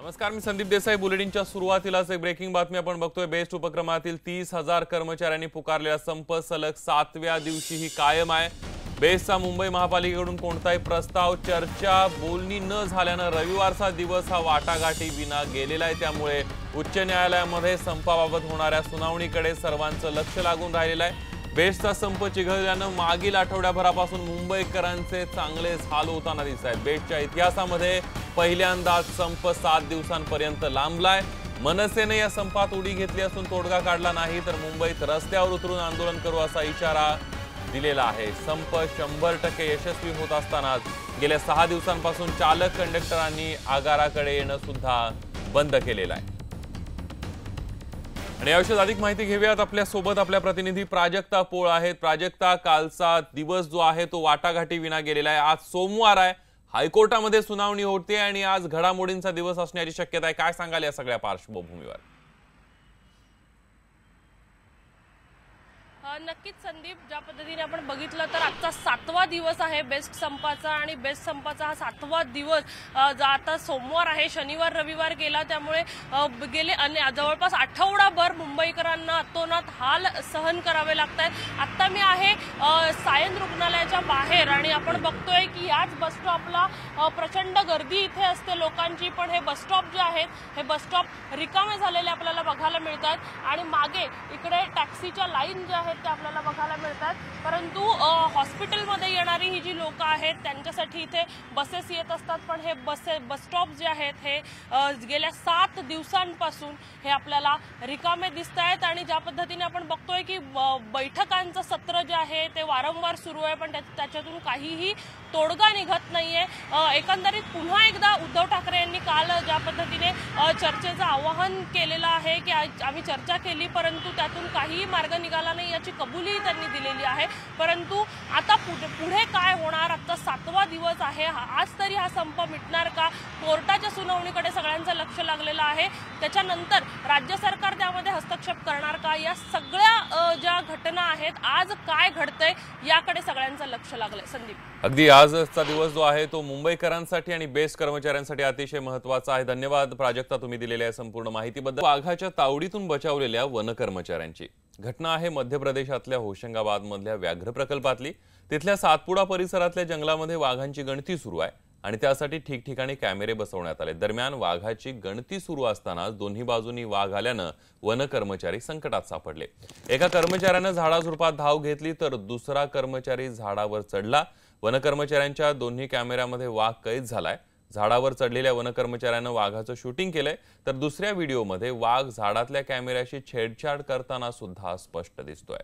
नमस्कार, मी संदीप देसाई। बुलेटिनच्या सुरुवातीलाच एक ब्रेकिंग बातमी आपण बघतोय। बेस्ट उपक्रमातील 30,000 कर्मचाऱ्यांनी पुकारलेला संप सलग 7व्या दिवशीही कायम आहे। बेस्टचा मुंबई महापालिकेकडून कोणताही प्रस्ताव, चर्चा, बोलणी न झाल्यानं रविवारचा दिवस हा वाटाघाटी विना गेलेला आहे। त्यामुळे उच्च न्यायालयामध्ये संपाबाबत होणाऱ्या सुनावणीकडे सर्वांचं लक्ष लागून राहिलेलं आहे। बेस्टचा संप चिघळल्यानं मागील आठवड्याभरापासून मुंबईकरांचे चांगलेच हाल होताना दिसत आहेत। बेस्टच्या इतिहासामध्ये पहिल्यांदाच संप 7 दिवसांपर्यंत लांबलाय। मनसेने या संपात उडी घेतली असून तोडगा काढला नाही तर मुंबईत रस्त्यावर उतरून आंदोलन करू असा इशारा दिलेला आहे। संप 100% यशस्वी होत असतानाच गेल्या 6 दिवसांपासून चालक कंडक्टरांनी आगाराकडे येणं सुद्धा बंद केलेलं आहे। आणि याविषयी अधिक माहिती घेऊयात। आपल्या सोबत आपल्या प्रतिनिधी प्राजक्ता पोळ आहेत। प्राजक्ता, कालचा दिवस जो आहे तो वाटाघाटी विना गेलेला आहे। आज सोमवार आहे, हायकोर्टामध्ये सुनावणी होते आणि आज घडामोडींचा दिवस असण्याची शक्यता आहे। काय सांगाल या सगळ्या पार्श्वभूमीवर? नक्कीच संदीप, ज्या पद्धतीने आपण बघितलं तर आजचा 7वा दिवस आहे बेस्ट संपाचा आणि बेस्ट संपाचा हा 7वा दिवस आता सोमवार आहे, शनिवार रविवार गेला, त्यामुळे गेले जवळपास आठवडाभर मुंबईकरांना अतोनात हाल सहन करावे लागतात। आता मी आहे सायन रुग्णालयाच्या बाहेर आणि आपण बघतोय की याच बस स्टॉपला प्रचंड गर्दी इथे असते लोकांची, पण हे बस स्टॉप जे आहेत हे बस स्टॉप रिकामे झालेले आपल्याला बघायला मिळतात आणि मागे इकडे टॅक्सीच्या लाईन ज्या आहेत त्या आपल्याला बघायला मिळतात। परंतु हॉस्पिटलमध्ये येणारी ही जी लोक आहेत त्यांच्यासाठी इथे बसेस येत असतात, पण हे बस स्टॉप जे आहेत हे गेल्या 7 दिवसांपासून हे आपल्याला रिकामे दिसत आहेत। आणि ज्या पद्धतीने आपण बघतोय की बैठकांचं सत्र जे आहे ते वारंवार सुरू आहे, पण त्याच्यातून काहीही तोडगा निघत नाहीये। एकंदरीत पुन्हा एकदा उद्धव ठाकरे यांनी काल ज्या पद्धतीने चर्चेचं आवाहन केलेलं आहे की आम्ही चर्चा केली परंतु त्यातून काहीही मार्ग निघाला नाही याची कबुली त्यांनी दिलेली आहे। परंतु आता पुढे काय होणार? आता 7वा दिवस आहे, आज तरी हा संप मिटणार का? कोर्टाच्या सुनावणीकडे सगळ्यांचं लक्ष लागलेलं आहे, त्याच्यानंतर राज्य सरकार त्यामध्ये हस्तक्षेप करणार का? या सगळ्या ज्या घटना आहेत आज काय घडतंय याकडे सगळ्यांचं लक्ष लागलंय। संदीप, अगदी आजचा दिवस जो आहे तो मुंबईकरांसाठी आणि बेस्ट कर्मचाऱ्यांसाठी अतिशय महत्त्वाचा आहे। धन्यवाद प्राजक्ता, तुम्ही दिलेल्या संपूर्ण माहितीबद्दल। वाघाच्या तावडीतून बचावलेल्या वन कर्मचाऱ्यांची घटना आहे मध्य प्रदेशातल्या होशंगाबाद मधल्या व्याघ्र प्रकल्पातली। तिथल्या सातपुडा परिसरातल्या जंगलामध्ये वाघांची गणती सुरू आहे आणि त्यासाठी ठिकठिकाणी कॅमेरे बसवण्यात आले। दरम्यान वाघाची गणती सुरू असताना दोन्ही बाजूंनी वाघ आल्यानं वन कर्मचारी संकटात सापडले। एका कर्मचाऱ्यानं झाडाझुडपात धाव घेतली तर दुसरा कर्मचारी झाडावर चढला। वन कर्मचाऱ्यांच्या दोन्ही कॅमेऱ्यामध्ये वाघ कैद झालाय। झाडावर चढलेल्या वन कर्मचाऱ्यानं वाघाचं शूटिंग केलंय तर दुसऱ्या व्हिडिओमध्ये वाघ झाडातल्या कॅमेऱ्याशी छेडछाड करताना सुद्धा स्पष्ट दिसतोय।